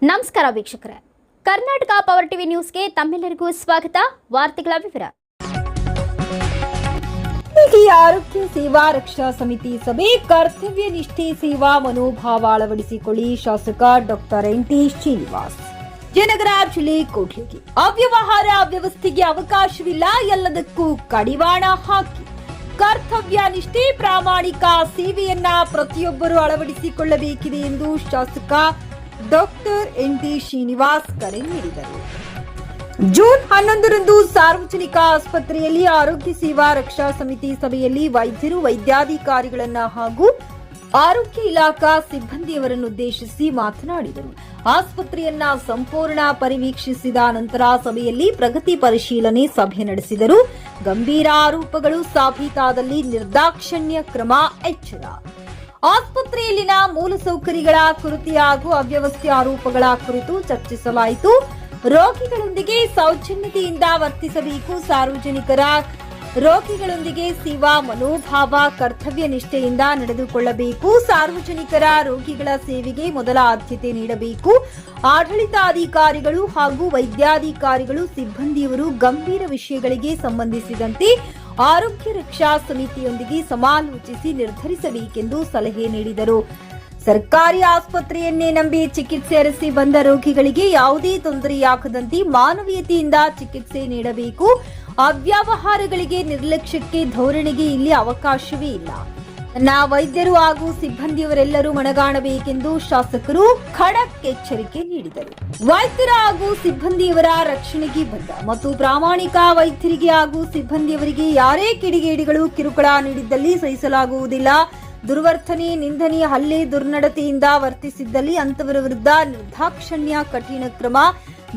ನಮಸ್ಕಾರ ವೀಕ್ಷಕರೇ, Karnataka power TV ನ್ಯೂಸ್ಗೆ ತಮ್ಮೆಲ್ಲರಿಗೂ ಸ್ವಾಗತ. ವಾರ್ತೆಗಳ ವಿವರ. ಆರೋಗ್ಯ ಸೇವಾ ರಕ್ಷಾ ಸಮಿತಿ ಸಭೆ ಕರ್ತವ್ಯ ನಿಷ್ಠೆ ಸೇವಾ ಮನೋಭಾವ ಅಳವಡಿಸಿಕೊಳ್ಳಿ. ಶಾಸಕ ಡಾಕ್ಟರ್ ಎನ್.ಟಿ. ಶ್ರೀನಿವಾಸ್. ಜಯನಗರ ಜಿಲ್ಲೆ ಕೋಟ್ಲಿಗಿ. ಅವ್ಯವಹಾರ ಅವ್ಯವಸ್ಥೆಗೆ ಅವಕಾಶವಿಲ್ಲ, ಎಲ್ಲದಕ್ಕೂ ಕಡಿವಾಣ ಹಾಕಿ ಕರ್ತವ್ಯ ನಿಷ್ಠೆ ಪ್ರಾಮಾಣಿಕ ಸೇವೆಯನ್ನ ಪ್ರತಿಯೊಬ್ಬರು ಅಳವಡಿಸಿಕೊಳ್ಳಬೇಕಿದೆ ಎಂದು ಶಾಸಕ ಡಾಕ್ಟರ್ ಎನ್.ಟಿ. ಶ್ರೀನಿವಾಸ್ ಕರೆ ನೀಡಿದರು. ಜೂನ್ 11ರಂದು ಸಾರ್ವಜನಿಕ ಆಸ್ಪತ್ರೆಯಲ್ಲಿ ಆರೋಗ್ಯ ಸೇವಾ ರಕ್ಷಾ ಸಮಿತಿ ಸಭೆಯಲ್ಲಿ ವೈದ್ಯರು, ವೈದ್ಯಾಧಿಕಾರಿಗಳನ್ನ ಹಾಗೂ ಆರೋಗ್ಯ ಇಲಾಖಾ ಸಿಬ್ಬಂದಿಯವರನ್ನುದ್ದೇಶಿಸಿ ಮಾತನಾಡಿದರು. ಆಸ್ಪತ್ರೆಯನ್ನ ಸಂಪೂರ್ಣ ಪರಿವೀಕ್ಷಿಸಿದ ನಂತರ ಸಭೆಯಲ್ಲಿ ಪ್ರಗತಿ ಪರಿಶೀಲನೆ ಸಭೆ ನಡೆಸಿದರು. ಗಂಭೀರ ಆರೋಪಗಳು ಸಾಬೀತಾದಲ್ಲಿ ನಿರ್ದಾಕ್ಷಣ್ಯ ಕ್ರಮ, ಎಚ್ಚರ. ಆಸ್ಪತ್ರೆಯಲ್ಲಿನ ಮೂಲಸೌಕರ್ಯಗಳ ಕೊರತೆ ಹಾಗೂ ಅವ್ಯವಸ್ಥೆ ಆರೋಪಗಳ ಕುರಿತು ಚರ್ಚಿಸಲಾಯಿತು. ರೋಗಿಗಳೊಂದಿಗೆ ಸೌಜನ್ಯತೆಯಿಂದ ವರ್ತಿಸಬೇಕು. ರೋಗಿಗಳೊಂದಿಗೆ ಸೇವಾ ಮನೋಭಾವ, ಕರ್ತವ್ಯ ನಿಷ್ಠೆಯಿಂದ ನಡೆದುಕೊಳ್ಳಬೇಕು. ಸಾರ್ವಜನಿಕರ ರೋಗಿಗಳ ಸೇವೆಗೆ ಮೊದಲ ಆದ್ಯತೆ ನೀಡಬೇಕು. ಆಡಳಿತಾಧಿಕಾರಿಗಳು ಹಾಗೂ ವೈದ್ಯಾಧಿಕಾರಿಗಳು, ಸಿಬ್ಬಂದಿಯವರು ಗಂಭೀರ ವಿಷಯಗಳಿಗೆ ಸಂಬಂಧಿಸಿದಂತೆ ಆರೋಗ್ಯ ರಕ್ಷಾ ಸಮಿತಿಯೊಂದಿಗೆ ಸಮಾಲೋಚಿಸಿ ನಿರ್ಧರಿಸಬೇಕೆಂದು ಸಲಹೆ ನೀಡಿದರು. ಸರ್ಕಾರಿ ಆಸ್ಪತ್ರೆಯನ್ನೇ ನಂಬಿ ಚಿಕಿತ್ಸೆ ಅರಸಿ ಬಂದ ರೋಗಿಗಳಿಗೆ ಯಾವುದೇ ತೊಂದರೆಯಾಗದಂತೆ ಮಾನವೀಯತೆಯಿಂದ ಚಿಕಿತ್ಸೆ ನೀಡಬೇಕು. ಅವ್ಯವಹಾರಗಳಿಗೆ, ನಿರ್ಲಕ್ಷ್ಯಕ್ಕೆ, ಧೋರಣೆಗೆ ಇಲ್ಲಿ ಅವಕಾಶವೇ ಇಲ್ಲ. ವೈದ್ಯರು ಹಾಗೂ ಸಿಬ್ಬಂದಿಯವರೆಲ್ಲರೂ ಮನಗಾಣಬೇಕೆಂದು ಶಾಸಕರು ಖಡಕ್ ಎಚ್ಚರಿಕೆ ನೀಡಿದರು. ವೈದ್ಯರ ಹಾಗೂ ಸಿಬ್ಬಂದಿಯವರ ರಕ್ಷಣೆಗೆ ಬದ್ಧ ಮತ್ತು ಪ್ರಾಮಾಣಿಕ. ವೈದ್ಯರಿಗೆ ಹಾಗೂ ಸಿಬ್ಬಂದಿಯವರಿಗೆ ಯಾರೇ ಕಿಡಿಗೇಡಿಗಳು ಕಿರುಕುಳ ನೀಡಿದ್ದಲ್ಲಿ ಸಹಿಸಲಾಗುವುದಿಲ್ಲ. ದುರ್ವರ್ತನೆ, ನಿಂದನೀಯ ಹಲ್ಲೆ, ದುರ್ನಡತೆಯಿಂದ ವರ್ತಿಸಿದ್ದಲ್ಲಿ ಅಂತವರ ವಿರುದ್ಧ ನಿರ್ದಾಕ್ಷಣ್ಯ ಕಠಿಣ ಕ್ರಮ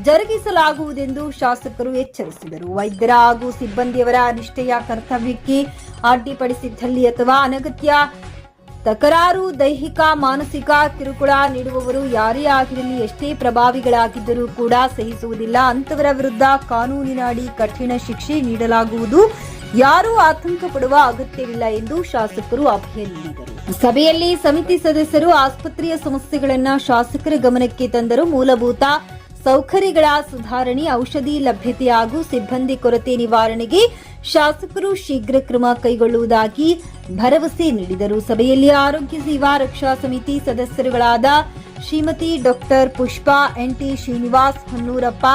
ಜರುಗಿಸಲಾಗುವುದೆಂದು ಶಾಸಕರು ಎಚ್ಚರಿಸಿದರು. ವೈದ್ಯರ ಹಾಗೂ ಸಿಬ್ಬಂದಿಯವರ ನಿಷ್ಠೆಯ ಕರ್ತವ್ಯಕ್ಕೆ ಅಡ್ಡಿಪಡಿಸಿದ್ದಲ್ಲಿ ಅಥವಾ ಅನಗತ್ಯ ತಕರಾರು, ದೈಹಿಕ, ಮಾನಸಿಕ ಕಿರುಕುಳ ನೀಡುವವರು ಯಾರೇ ಆಗಿರಲಿ, ಎಷ್ಟೇ ಪ್ರಭಾವಿಗಳಾಗಿದ್ದರೂ ಕೂಡ ಸಹಿಸುವುದಿಲ್ಲ. ಅಂತವರ ವಿರುದ್ಧ ಕಾನೂನಿನ ಅಡಿ ಕಠಿಣ ಶಿಕ್ಷೆ ನೀಡಲಾಗುವುದು. ಯಾರೂ ಆತಂಕ ಪಡುವ ಅಗತ್ಯವಿಲ್ಲ ಎಂದು ಶಾಸಕರು ಅಭಯ ನೀಡಿದರು. ಸಭೆಯಲ್ಲಿ ಸಮಿತಿ ಸದಸ್ಯರು ಆಸ್ಪತ್ರೆಯ ಸಮಸ್ಯೆಗಳನ್ನು ಶಾಸಕರ ಗಮನಕ್ಕೆ ತಂದರು. ಮೂಲಭೂತ ಸೌಕರ್ಯಗಳ ಸುಧಾರಣೆ, ಔಷಧಿ ಲಭ್ಯತೆ ಹಾಗೂ ಸಿಬ್ಬಂದಿ ಕೊರತೆ ನಿವಾರಣೆಗೆ ಶಾಸಕರು ಶೀಘ್ರ ಕ್ರಮ ಕೈಗೊಳ್ಳುವುದಾಗಿ ಭರವಸೆ ನೀಡಿದರು. ಸಭೆಯಲ್ಲಿ ಆರೋಗ್ಯ ಸೇವಾ ರಕ್ಷಾ ಸಮಿತಿ ಸದಸ್ಯರುಗಳಾದ ಶ್ರೀಮತಿ ಡಾಕ್ಟರ್ ಪುಷ್ಪಾ, ಎನ್.ಟಿ. ಶ್ರೀನಿವಾಸ್, ಹೊನ್ನೂರಪ್ಪ,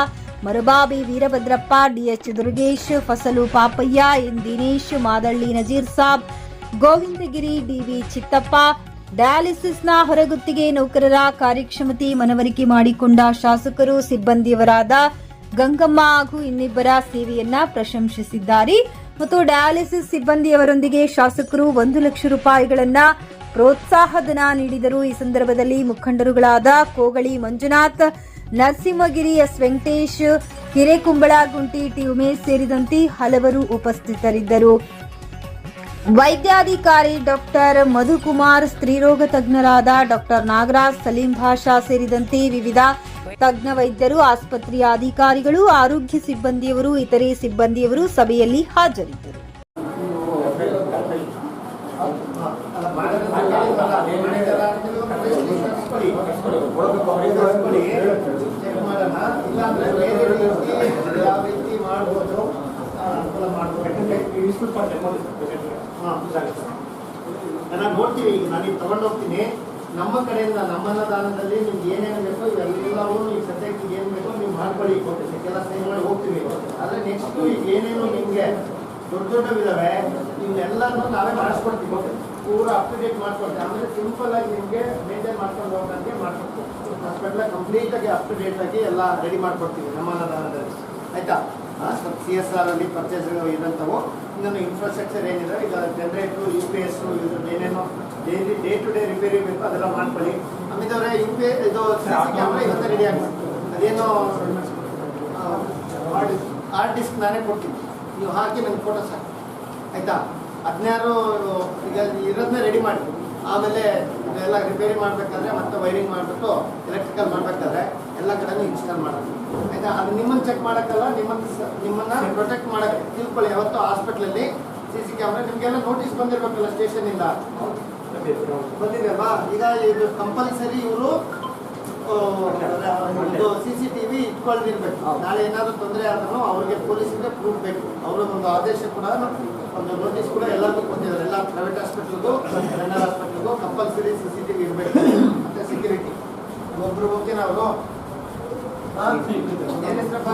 ಮರಬಾಬಿ ವೀರಭದ್ರಪ್ಪ, ಡಿಎಚ್ ದುರ್ಗೇಶ್, ಫಸಲು ಪಾಪಯ್ಯ, ಎನ್ ದಿನೇಶ್, ಮಾದಳ್ಳಿ ನಜೀರ್ ಸಾಬ್, ಗೋವಿಂದಗಿರಿ, ಡಿವಿ ಚಿತ್ತಪ್ಪ, ಡಯಾಲಿಸಿಸ್ನ ಹೊರಗುತ್ತಿಗೆ ನೌಕರರ ಕಾರ್ಯಕ್ಷಮತೆ ಮನವರಿಕೆ ಮಾಡಿಕೊಂಡ ಶಾಸಕರು, ಸಿಬ್ಬಂದಿಯವರಾದ ಗಂಗಮ್ಮ ಹಾಗೂ ಇನ್ನಿಬ್ಬರ ಸೇವೆಯನ್ನ ಪ್ರಶಂಸಿಸಿದ್ದಾರೆ. ಮತ್ತು ಡಯಾಲಿಸಿಸ್ ಸಿಬ್ಬಂದಿಯವರೊಂದಿಗೆ ಶಾಸಕರು 1 ಲಕ್ಷ ರೂಪಾಯಿಗಳನ್ನ ಪ್ರೋತ್ಸಾಹಧನ ನೀಡಿದರು. ಈ ಸಂದರ್ಭದಲ್ಲಿ ಮುಖಂಡರುಗಳಾದ ಕೋಗಳಿ ಮಂಜುನಾಥ್, ನರಸಿಂಹಗಿರಿ, ಎಸ್ ವೆಂಕಟೇಶ್, ಹಿರೇಕುಂಬಳಗುಂಟಿ, ಟಿ ಉಮೇಶ್ ಸೇರಿದಂತೆ ಹಲವರು ಉಪಸ್ಥಿತರಿದ್ದರು. ವೈದ್ಯಾಧಿಕಾರಿ ಡಾಕ್ಟರ್ ಮಧುಕುಮಾರ್, ಸ್ತ್ರೀರೋಗ ತಜ್ಞರಾದ ಡಾಕ್ಟರ್ ನಾಗರಾಜ್, ಸಲೀಂ ಭಾಷಾ ಸೇರಿದಂತೆ ವಿವಿಧ ತಜ್ಞ ವೈದ್ಯರು, ಆಸ್ಪತ್ರೆಯ ಅಧಿಕಾರಿಗಳು, ಆರೋಗ್ಯ ಸಿಬ್ಬಂದಿಯವರು, ಇತರೆ ಸಿಬ್ಬಂದಿಯವರು ಸಭೆಯಲ್ಲಿ ಹಾಜರಿದ್ದರು. ನಾನು ನೋಡ್ತೀವಿ, ಈಗ ನಾನು ಈಗ ತಗೊಂಡು ಹೋಗ್ತೀನಿ. ನಮ್ಮ ಕಡೆಯಿಂದ ನಮ್ಮ ಅನ್ನದಾನದಲ್ಲಿ ನಿಮ್ಗೆ ಏನೇನು ಬೇಕೋ ಇವೆಲ್ಲವೂ ಈಗ ಸದ್ಯಕ್ಕೆ ಏನು ಬೇಕೋ ನೀವು ಮಾಡ್ಕೊಳ್ಳಿ, ಎಲ್ಲ ಸಹಿ ಮಾಡಿ ಹೋಗ್ತೀವಿ. ಆದರೆ ನೆಕ್ಸ್ಟ್ ಈಗ ಏನೇನು ನಿಮಗೆ ದೊಡ್ಡವಿದ್ದಾವೆ ಇವನ್ನೆಲ್ಲನೂ ನಾವೇ ಮಾಡಿಸ್ಕೊಡ್ತೀವಿ, ಪೂರಾ ಅಪ್ ಟು ಡೇಟ್ ಮಾಡ್ಕೊಡ್ತೀವಿ. ಆಮೇಲೆ ಸಿಂಪಲ್ ಆಗಿ ನಿಮಗೆ ಮೇಂಟೈನ್ ಮಾಡ್ಕೊಂಡು ಹೋಗೋಕ್ಕೆ ಮಾಡ್ಕೊಡ್ತೀವಿ. ಹಾಸ್ಪಿಟ್ಲ ಕಂಪ್ಲೀಟಾಗಿ ಅಪ್ ಟು ಡೇಟ್ ಆಗಿ ಎಲ್ಲ ರೆಡಿ ಮಾಡ್ಕೊಡ್ತೀವಿ ನಮ್ಮ ಅನ್ನದಾನದಲ್ಲಿ, ಆಯ್ತಾ? ಸ್ವಲ್ಪ CSR ಅಲ್ಲಿ ಪರ್ಚೇಸ್ ಇರೋಂಥವು, ಇನ್ನೊಂದು ಇನ್ಫ್ರಾಸ್ಟ್ರಕ್ಚರ್ ಏನಿದೆ, ಈಗ ಜನರೇಟ್ರು, UPS, ಇದ್ರದ್ದು ಏನೇನೋ ಡೇ ಟು ಡೇ ರಿಪೇರಿ ಬೇಕು ಅದೆಲ್ಲ ಮಾಡ್ಕೊಳ್ಳಿ. ಆಮೇಲೆ ಇದು CC ಕ್ಯಾಮ್ರಾ ಇವತ್ತೇ ರೆಡಿ ಆಗ್ತದೆ. ಅದೇನೋ ಹಾರ್ಡ್ ಡಿಸ್ಕ್ ನಾನೇ ಕೊಡ್ತೀನಿ, ನೀವು ಹಾಕಿ ನಂಗೆ ಫೋಟೋಸ್ ಹಾಕಿ, ಆಯಿತಾ? 16 ಈಗ ಇರೋದನ್ನ ರೆಡಿ ಮಾಡಿ. ಆಮೇಲೆ ಇದೆಲ್ಲ ರಿಪೇರಿ ಮಾಡಬೇಕಾದ್ರೆ ಮತ್ತೆ ವೈರಿಂಗ್ ಮಾಡಿಬಿಟ್ಟು ಎಲೆಕ್ಟ್ರಿಕಲ್ ಮಾಡಬೇಕಾದ್ರೆ ಎಲ್ಲ ಕಡೆನೂ ಇನ್ಸ್ಟಾಲ್ ಮಾಡೋದು, ಆಯಿತಾ? ಅದು ನಿಮ್ಮನ್ನು ಚೆಕ್ ಮಾಡೋಕ್ಕಲ್ಲ, ನಿಮ್ಮನ್ನು ಪ್ರೊಟೆಕ್ಟ್ ಮಾಡೋಕ್ಕೆ ತಿಳ್ಕೊಳ್ಳಿ. ಯಾವತ್ತೂ ಹಾಸ್ಪಿಟ್ಲಲ್ಲಿ CC ಕ್ಯಾಮ್ರಾ ನಿಮಗೆಲ್ಲ ನೋಟಿಸ್ ಬಂದಿರಬೇಕಲ್ಲ ಸ್ಟೇಷನಿಂದ, ಬಂದಿದೆ ಅಲ್ವಾ? ಈಗ ಇದು ಕಂಪಲ್ಸರಿ ಇವರು ಇದು CCTV ಇಟ್ಕೊಳ್ದಿರ್ಬೇಕು. ನಾಳೆ ಏನಾದ್ರು ತೊಂದರೆ ಆದ್ರೂ ಅವ್ರಿಗೆ ಪೊಲೀಸಿಗೆ ಪ್ರೂಫ್ ಬೇಕು. ಅವರು ಒಂದು ಆದೇಶ ಕೂಡ, ಒಂದು ನೋಟಿಸ್ ಕೂಡ ಎಲ್ಲರಿಗೂ ಕೊಟ್ಟಿದ್ದಾರೆ. ಎಲ್ಲ ಪ್ರೈವೇಟ್ ಹಾಸ್ಪಿಟ್ಲಿಗೂ ಜನರಲ್ ಹಾಸ್ಪಿಟ್ಲಿಗೂ ಕಂಪಲ್ಸರಿ CCTV ಇರಬೇಕು. ಮತ್ತೆ ಸೆಕ್ಯೂರಿಟಿ ಒಬ್ರು ಓಕೆ ನಾವು ಏನ್ ಹೆಸರಪ್ಪ?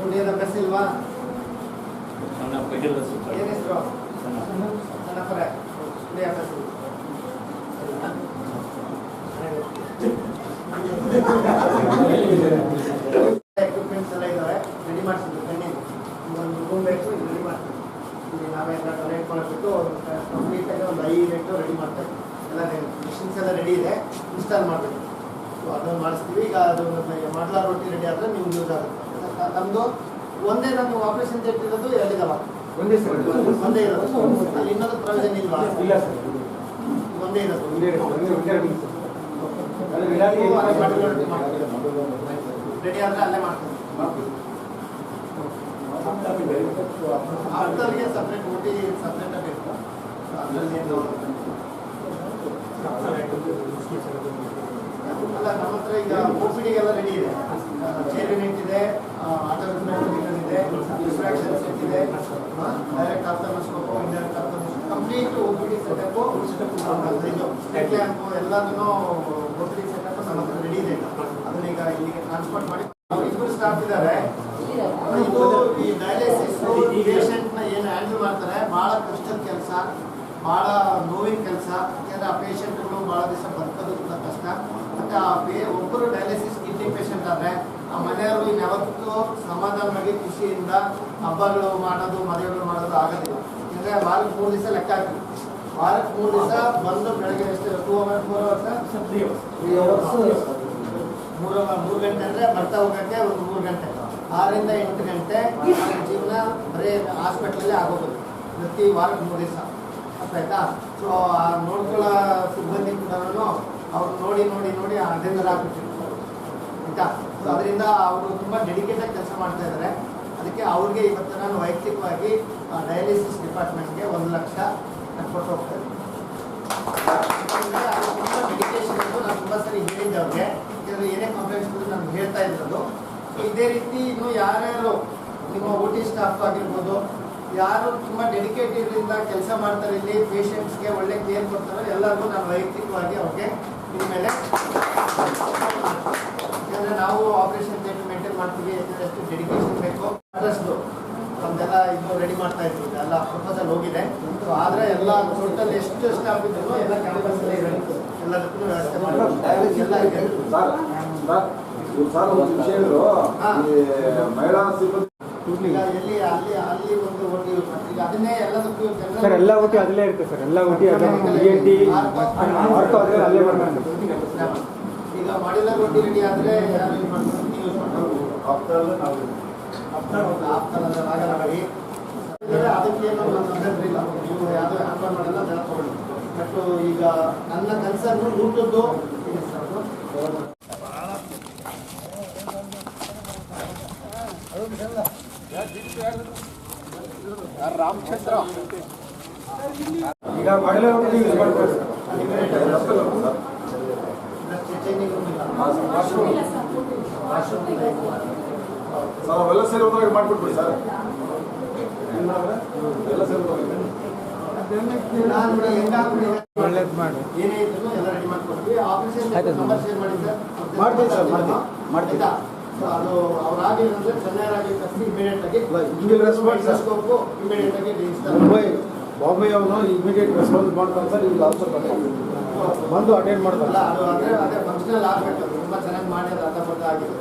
ಕುಡಿಯೋದ ಬಸ್ ಇಲ್ವಾ? ಏನ್ ಹೆಸರು? ಸಣ್ಣಪುರ ಕುಡಿಯೋ ಬಸ್ ಎಕ್ವಿಪ್ಮೆಂಟ್ಸ್ ಎಲ್ಲ ಇದಾವೆ. ರೆಡಿ ಮಾಡಿಸಿದ್ರು ಕಣ್ಣಿ ಒಂದು ರೂಮ್ ಬೇಕು, ಇದು ರೆಡಿ ಮಾಡ್ತೀವಿ. ಇಲ್ಲಿ ನಾವೆಲ್ಲ ಕಲೆಕ್ಟ್ ಮಾಡಿಬಿಟ್ಟು ಕಂಪ್ಲೀಟಾಗಿ ಒಂದು 5 ರೇಟು ರೆಡಿ ಮಾಡ್ತೇವೆ. ಎಲ್ಲ ಮಿಷಿನ್ಸ್ ಎಲ್ಲ ರೆಡಿ ಇದೆ, ಇನ್ಸ್ಟಾಲ್ ಮಾಡಬೇಕು. ಸೊ ಅದನ್ನು ಮಾಡಿಸ್ತೀವಿ. ಈಗ ಅದು ಮಾಡ್ಲಾ ರೊಟ್ಟಿ ರೆಡಿ ಆದರೆ ನಿಮ್ಗೆ ಯೂಸ್ ಆಗುತ್ತೆ. ನಮ್ಮದು ಒಂದೇ ನಮ್ಗೆ ಆಪರೇಷನ್ ಥಿಯೇಟರ್ ಇರೋದು ಎಲ್ಲಿದಾವ? ಒಂದೇ ಇರೋದು. ಅಲ್ಲಿ ಇನ್ನೊಂದು ಪ್ರಯೋಜನ ಇಲ್ವಾ? ಇಲ್ಲ ಸರ್, ಒಂದೇ ಇರೋದು. ರೆಡಿ ಆದರೆ ಅಲ್ಲೇ ಮಾಡ್ತೀವಿ. ಆಫ್ಟರ್ಗೆ ಸಪ್ರೇಟ್ ಊಟಿ ಸಪ್ರೇಟ್ ಬೇಕು. ಅದರಲ್ಲಿ ಅಲ್ಲ, ನಮ್ಮ ಹತ್ರ ಈಗ OPDಗೆಲ್ಲ ರೆಡಿ ಇದೆ. ಚೇರ್ ಯೂನಿಟ್ ಇದೆ, ಆಟೋಮೆಟಿಕ್ ಇದೆ, ಡಿಸ್ಟ್ರಾಕ್ಷನ್ ಸೆಟ್ ಇದೆ, direct ಆರ್ಥೋಸ್ಕೋಪ್, indirect ಆರ್ಥೋಸ್ಕೋಪ್, complete OPD setup, state lamp ಎಲ್ಲದನ್ನು OPD ಸೆಟಪ್ ನಮ್ಮ ಹತ್ರ ರೆಡಿ ಇದೆ. ಅದನ್ನ ಈಗ ಇಲ್ಲಿಗೆ ಟ್ರಾನ್ಸ್ಪೋರ್ಟ್ ಮಾಡಿ ಇಬ್ಬರು ಸ್ಟಾಫ್ ಇದ್ದಾರೆ. ಇದು ಈ ಡಯಾಲಿಸಿಸ್ ಪೇಷಂಟ್ನ ಏನು ಹ್ಯಾಂಡಲ್ ಮಾಡ್ತಾರೆ, ಭಾಳ ಕಷ್ಟದ ಕೆಲಸ, ಭಾಳ ನೋವಿನ ಕೆಲಸ. ಯಾಕಂದರೆ ಆ ಪೇಷಂಟ್ಗಳು ಭಾಳ ದಿವಸ ಬದುಕೋದು ಕೂಡ ಕಷ್ಟ. ಮತ್ತು ಒಬ್ಬರು ಡಯಾಲಿಸಿಸ್ ಕಿಡ್ನಿ ಪೇಷಂಟ್ ಆದರೆ ಆ ಮನೆಯವರು ಇನ್ಯಾವತ್ತೂ ಸಮಾಧಾನವಾಗಿ ಖುಷಿಯಿಂದ ಹಬ್ಬಗಳು ಮಾಡೋದು, ಮದುವೆಗಳು ಮಾಡೋದು ಆಗೋದಿಲ್ಲ. ಯಾಕಂದರೆ ವಾರಕ್ಕೆ 3 ದಿವಸ ಲೆಕ್ಕ ಹಾಕಿ, ವಾರಕ್ಕೆ 3 ದಿವಸ ಬಂದು ಬೆಳಗ್ಗೆ ಎಷ್ಟು 2 hours 4 hours 3 ಗಂಟೆ ಅಂದರೆ ಬರ್ತಾ ಹೋಗೋಕ್ಕೆ ಒಂದು 3 ಗಂಟೆ, 6 ರಿಂದ 8 ಗಂಟೆ ಜೀವನ ಬರೀ ಹಾಸ್ಪಿಟ್ಲಲ್ಲೇ ಆಗೋದು ಪ್ರತಿ ವಾರಕ್ಕೆ 3 ದಿವಸ. ಆಯ್ತಾ? ಸೊ ಆ ನೋಡ್ಕೊಳ್ಳೋ ಸಿಬ್ಬಂದಿ ಕೂಡ ಅವ್ರು ನೋಡಿ ನೋಡಿ ನೋಡಿ ಅದೇ ಥರ ಆಗ್ಬಿಟ್ಟಿರ್ತಾರೆ. ಆಯ್ತಾ? ಸೊ ಅದರಿಂದ ಅವರು ತುಂಬ ಡೆಡಿಕೇಟಾಗಿ ಕೆಲಸ ಮಾಡ್ತಾ ಇದ್ದಾರೆ. ಅದಕ್ಕೆ ಅವ್ರಿಗೆ ಇವತ್ತು ನಾನು ವೈಯಕ್ತಿಕವಾಗಿ ಡಯಾಲಿಸಿಸ್ ಡಿಪಾರ್ಟ್ಮೆಂಟ್ಗೆ 1 ಲಕ್ಷ ಕೊಟ್ಟು ಹೋಗ್ತಾ ಇದ್ದೀನಿ. ಅದು ತುಂಬ ಡೆಡಿಕೇಶನ್ ಇದ್ದು ನಾನು ತುಂಬ ಸರಿ ಹೇಳಿದ್ದೆ ಅವ್ರಿಗೆ. ಯಾಕಂದರೆ ಏನೇ ಕಂಪ್ಲೇಂಟ್ಸ್ ಬಂದು ನಾನು ಹೇಳ್ತಾ ಇರೋದು ಇದೇ ರೀತಿ. ಇನ್ನು ಯಾರ್ಯಾರು ನಿಮ್ಮ OT ಸ್ಟಾಫ್ ಆಗಿರ್ಬೋದು, ಯಾರು ತುಂಬ ಡೆಡಿಕೇಟೆಡ್ರಿಂದ ಕೆಲಸ ಮಾಡ್ತಾರೆ, ಇಲ್ಲಿ ಪೇಷಂಟ್ಸ್ಗೆ ಒಳ್ಳೆ ಕೇರ್ ಕೊಡ್ತಾರೆ, ಎಲ್ಲರಿಗೂ ನಾನು ವೈಯಕ್ತಿಕವಾಗಿ ಅವ್ರಿಗೆ ಇನ್ಮೇಲೆ, ಯಾಕಂದರೆ ನಾವು ಆಪರೇಷನ್ ಥಿಯೇಟರ್ ಮೇಂಟೈನ್ ಮಾಡ್ತೀವಿ. ಯಾಕಂದರೆ ಎಷ್ಟು ಡೆಡಿಕೇಶನ್ ಬೇಕು ಅಷ್ಟು ನಮ್ದೆಲ್ಲ ಇದು ರೆಡಿ ಮಾಡ್ತಾ ಇದ್ವಿ. ಎಲ್ಲ ಪ್ರಪೋಸಲ್ ಹೋಗಿದೆ. ಸೊ ಆದರೆ ಎಲ್ಲ ಟೋಟಲ್ ಎಷ್ಟು ಸ್ಟಾಫ್ ಇದ್ರು ಎಲ್ಲ ಕ್ಯಾಂಪಸ್ಸಲ್ಲಿ ಎಲ್ಲದಕ್ಕೂ ವ್ಯವಸ್ಥೆ ಮಾಡಿ ಎಲ್ಲ ಇದೆ. ಮಹಿಳಾ ಸಿಬ್ಬಂದಿ ಈಗ ಎಲ್ಲಿ ಅಲ್ಲಿ ಒಂದು OT ಯೂಸ್ ಮಾಡ್ತೀವಿ. ಈಗ ಅದನ್ನೇ ಎಲ್ಲದಕ್ಕೂ ಸರ್ ಎಲ್ಲ ಒಟ್ಟು ಅಲ್ಲೇ ಇರುತ್ತೆ ಸರ್. ಎಲ್ಲ ಒಟ್ಟು ENT ಅಲ್ಲೇ ಮಾಡ್ತಾರೆ. ಈಗ ಮಾಡ್ಯುಲರ್ OT ರೆಡಿ ಆದರೆ ಯಾರು ಯೂಸ್ ಮಾಡ್ತಾರೆ? ಯೂಸ್ ಮಾಡ್ತಾರೆ. ಆಫ್ಟರ್ ಆಗಲ್ಲ ಮಾಡಿ ಅದಕ್ಕೇನು ತೊಂದರೆ ಇಲ್ಲ. ನೀವು ಯಾವುದೋ ಆಫರ್ ಮಾಡಲ್ಲ, ಅದೆಲ್ಲ ತಗೊಳ್ಳಿ. ಬಟ್ ಈಗ ನನ್ನ ಕನ್ಸರ್ನು ಊಟದ್ದು ರಾಮಚಂದ್ರ ಈಗ ಮಾಡಲೇ ಯೂಸ್ ಮಾಡ್ತಾರೆ ಸರ್. ಚೇಂಜಿಂಗ್ ಸರ್ ಅವೆಲ್ಲ ಸೇರಿ ಒಂದ್ರಾಗ ಮಾಡ್ಬಿಟ್ಬಿಡಿ ಸರ್. ಎಲ್ಲ ಸೇರಿ ನಾನು ಹೆಂಗಾಗ್ಬಿಡಿ ಒಳ್ಳೇದು ಮಾಡಿ. ಏನೇ ಇದ್ರು ಎಲ್ಲ ರೆಡಿ ಮಾಡ್ಕೊಡ್ತೀವಿ. ಆಫೀಸಲ್ಲಿ ನಂಬರ್ ಶೇರ್ ಮಾಡಿ ಸರ್. ಮಾಡ್ತೀನಿ ಸರ್, ಮಾಡ್ತೀನಿ. ಅದು ಅವ್ರಾಗಿದ್ರೆ ಚೆನ್ನಾಗಿ ಕಸಿ ಇಮಿಡಿಯೇಟ್ ಆಗಿ ಇಮಿಡಿಯೇಟ್ ಆಗಿ ಬಾಂಬೆ ಅವನು ಇಮಿಡಿಯೇಟ್ ರೆಸ್ಪಾನ್ಸ್ ಮಾಡ್ತಾನೆ ಸರ್. ಈಗ ಬಂದು ಅಟೆಂಡ್ ಮಾಡ್ತಾರಲ್ಲ, ಅದು ಅದೇ ಫಂಕ್ಷನಲ್ ಆಗಬೇಕು. ತುಂಬ ಚೆನ್ನಾಗಿ ಮಾಡಿ ಅದು ಅರ್ಧಪರ್ಧ ಆಗಿದೆ.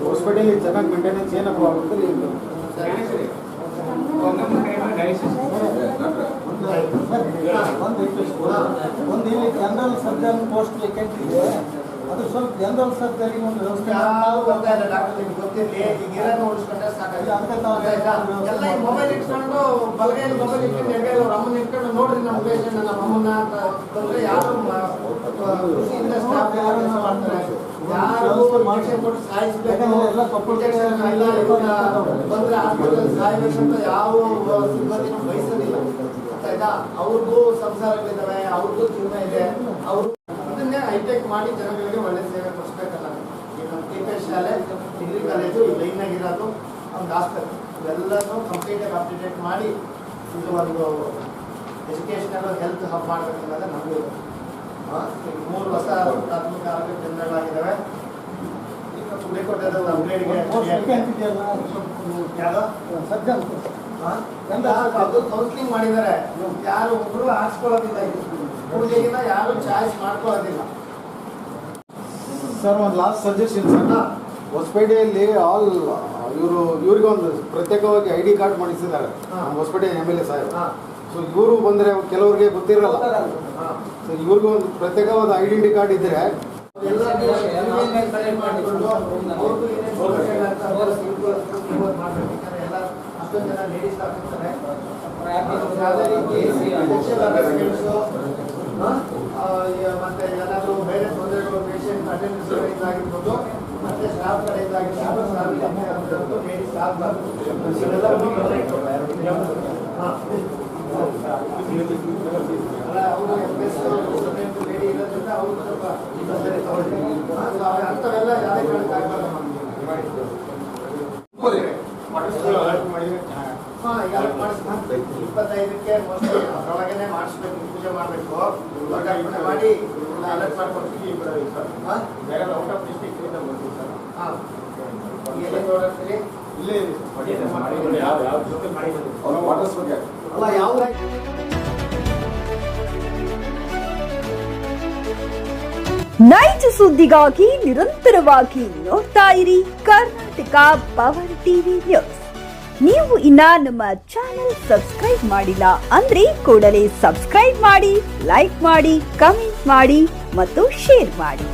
ಹಾಸ್ಪಿಟಲ್ ಚೆನ್ನಾಗಿ ಮೇಂಟೆನೆನ್ಸ್ ಏನಪ್ಪ ಆಗುತ್ತೆ. ಒಂದು ಇಲ್ಲಿ ಜನರಲ್ ಸರ್ಜನ್ ಪೋಸ್ಟ್ ವೇಕೆಂಟ್ ಇದೆ. ಅದು ಸ್ವಲ್ಪ ಜನರಲ್ ಸರ್ಜರಿ ಒಂದು ವ್ಯವಸ್ಥೆ ಯಾವ ಬರ್ತಾ ಇಲ್ಲ ಡಾಕ್ಟರ್, ನಿಮ್ಗೆ ಗೊತ್ತಿರಲಿ. ಈಗ ಇರೋದು ಉಳಿಸ್ಕೊಂಡ್ರೆ ಸಾಕಾಗಿ ಎಲ್ಲ ಮೊಬೈಲ್ ಇಟ್ಕೊಂಡು ಬಲಗೈಲಿ ಮೊಬೈಲ್ ಇಟ್ಕೊಂಡು ಎಡಗೈಲಿ ಅವ್ರ ಅಮ್ಮನ ಇಟ್ಕೊಂಡು ನೋಡ್ರಿ ನಮ್ಮ ಪೇಷಂಟ್ ನಮ್ಮ ಅಮ್ಮನ ಅಂತ ಬಂದರೆ ಯಾರು ಖುಷಿಯಿಂದ ಸ್ಟಾಫ್ ಯಾರು ಕೆಲಸ ಮಾಡ್ತಾರೆ. ಯಾರು ಇಂಜೆಕ್ಷನ್ ಕೊಟ್ಟು ಸಾಯಿಸ್ಬೇಕು ಇಂಜೆಕ್ಷನ್ ಎಲ್ಲ ಬಂದರೆ ಹಾಸ್ಪಿಟಲ್ ಸಾಯ್ಬೇಕಂತ ಯಾವ ಸಿಬ್ಬಂದಿನೂ ಬಯಸೋದಿಲ್ಲ. ಆಯ್ತಾ, ಅವ್ರಿಗೂ ಸಂಸಾರಗಳಿದ್ದಾವೆ, ಅವ್ರಿಗೂ ಜೀವನ ಇದೆ, ಅವ್ರು ಅದನ್ನೇ ಹೈಟೆಕ್ ಮಾಡಿ ಜನಗಳಿಗೆ ಒಳ್ಳೆ ಸೇವೆ ಕೊಡಿಸ್ಬೇಕಲ್ಲ. ಈಗ ನಮ್ಮ KPS ಶಾಲೆ, ಡಿಗ್ರಿ ಕಾಲೇಜು, ಈ ಲೈನ್ನಾಗಿರೋದು ಒಂದು ಆಸ್ಪತ್ರೆ, ಇವೆಲ್ಲನೂ ಕಂಪ್ಲೀಟಾಗಿ ಅಪ್ಡೇಟ್ ಮಾಡಿ ಇದು ಒಂದು ಎಜುಕೇಷನಲ್ ಹೆಲ್ತ್ ಹಬ್ ಮಾಡಬೇಕನ್ನೋದು ನಮಗೂ ಇದೆ. 3 ಹೊಸ ಪ್ರಾಥಮಿಕ ಆರೋಗ್ಯ ಕೇಂದ್ರಗಳಾಗಿದ್ದಾವೆ. ಸುಲೇಕೋಟೆದ ಅಪ್ಗ್ರೇಡ್ಗೆ ಯಾವುದು ಸರ್ಜನ್ ಅದು ಕೌನ್ಸಿಲಿಂಗ್ ಮಾಡಿದ್ದಾರೆ. ಯಾರು ಒಬ್ರು ಆರಿಸ್ಕೊಳ್ಳೋದಿಲ್ಲ, ಪೂಜೆಗಿಂತ ಯಾರು ಚಾಯ್ಸ್ ಮಾಡ್ಕೊಳ್ಳೋದಿಲ್ಲ. ಸರ್ ಒಂದು ಲಾಸ್ಟ್ ಸಜೆಷನ್ ಸರ್, ಹೊಸಪೇಟೆಯಲ್ಲಿ ಇವ್ರಿಗೆ ಒಂದು ಪ್ರತ್ಯೇಕವಾಗಿ ID ಕಾರ್ಡ್ ಮಾಡಿಸಿದ್ದಾರೆ ನಮ್ಮ ಹೊಸಪೇಟೆ MLA ಸಾಹೇಬ್. ಸೊ ಇವರು ಬಂದರೆ ಕೆಲವ್ರಿಗೆ ಗೊತ್ತಿರಲ್ಲ. ಸೊ ಇವ್ರಿಗೂ ಒಂದು ಪ್ರತ್ಯೇಕವಾದ ಐಡೆಂಟಿ ಕಾರ್ಡ್ ಇದ್ದರೆ ಎಲ್ಲ ಮಾಡಿಕೊಂಡು ಅವ್ರಿಗೂ ಏನೇನು ಸೌಲಭ್ಯಗಳು ಅಂತ ಮಾಡ್ಬೇಕಾದ್ರೆ ಎಲ್ಲ ಅಷ್ಟೊಂದು ಜನ ಲೇಡೀಸ್ ಆಗ್ತಾರೆ. ಯಾವುದೇ ರೀತಿ ಮತ್ತೆ ಏನಾದರೂ ಬೇರೆ ತೊಂದರೆಗಳು ಪೇಷಂಟ್ ಅಟೆಂಡೆನ್ಸ್ ಕಡೆಯಿಂದ ಆಗಿರ್ಬೋದು, ಮತ್ತೆ ಸ್ಟಾಫ್ ಕಡೆಯಿಂದ ಆಗಿರ್ಬೋದು, ಲೇಡೀಸ್ ಆಗಬಾರ್ದು. ಇವೆಲ್ಲ ಅವರು ಲೇಡಿ ಇರೋದ್ರಿಂದ ಅವರು ಸ್ವಲ್ಪ ಅಂಥವೆಲ್ಲ ಯಾವುದೇ ಕಾರಣಕ್ಕೆ ಆಗಬಾರ್ದು. ಮಾಡಿಸ್ಬೇಕು 25ಕ್ಕೆ ಅದರೊಳಗೇನೆ ಮಾಡಿಸ್ಬೇಕು, ಪೂಜೆ ಮಾಡಬೇಕು, ಲೋಕಾರ್ಪಣೆ ಮಾಡಿ ಅಲರ್ಟ್ ಮಾಡ್ಕೊಡ್ತೀವಿ. ಔಟ್ ಆಫ್ ಡಿಸ್ಟ್ರಿಕ್ಟ್ ಹಾಂ ಎಲ್ಲಿ ಓಡಾಡ್ತೀರಿ? ಇಲ್ಲೇ ಅಲ್ಲ ಯಾವ ನೈಜ ಸುದ್ದಿಗಾಗಿ ನಿರಂತರವಾಗಿ ನೋಡ್ತಾ ಇರಿ ಕರ್ನಾಟಕ ಪವರ್ ಟಿವಿ ನ್ಯೂಸ್. ನೀವು ಇನ್ನ ನಮ್ಮ ಚಾನೆಲ್ ಸಬ್ಸ್ಕ್ರೈಬ್ ಮಾಡಿಲ್ಲ ಅಂದ್ರೆ ಕೂಡಲೇ ಸಬ್ಸ್ಕ್ರೈಬ್ ಮಾಡಿ, ಲೈಕ್ ಮಾಡಿ, ಕಮೆಂಟ್ ಮಾಡಿ ಮತ್ತು ಶೇರ್ ಮಾಡಿ.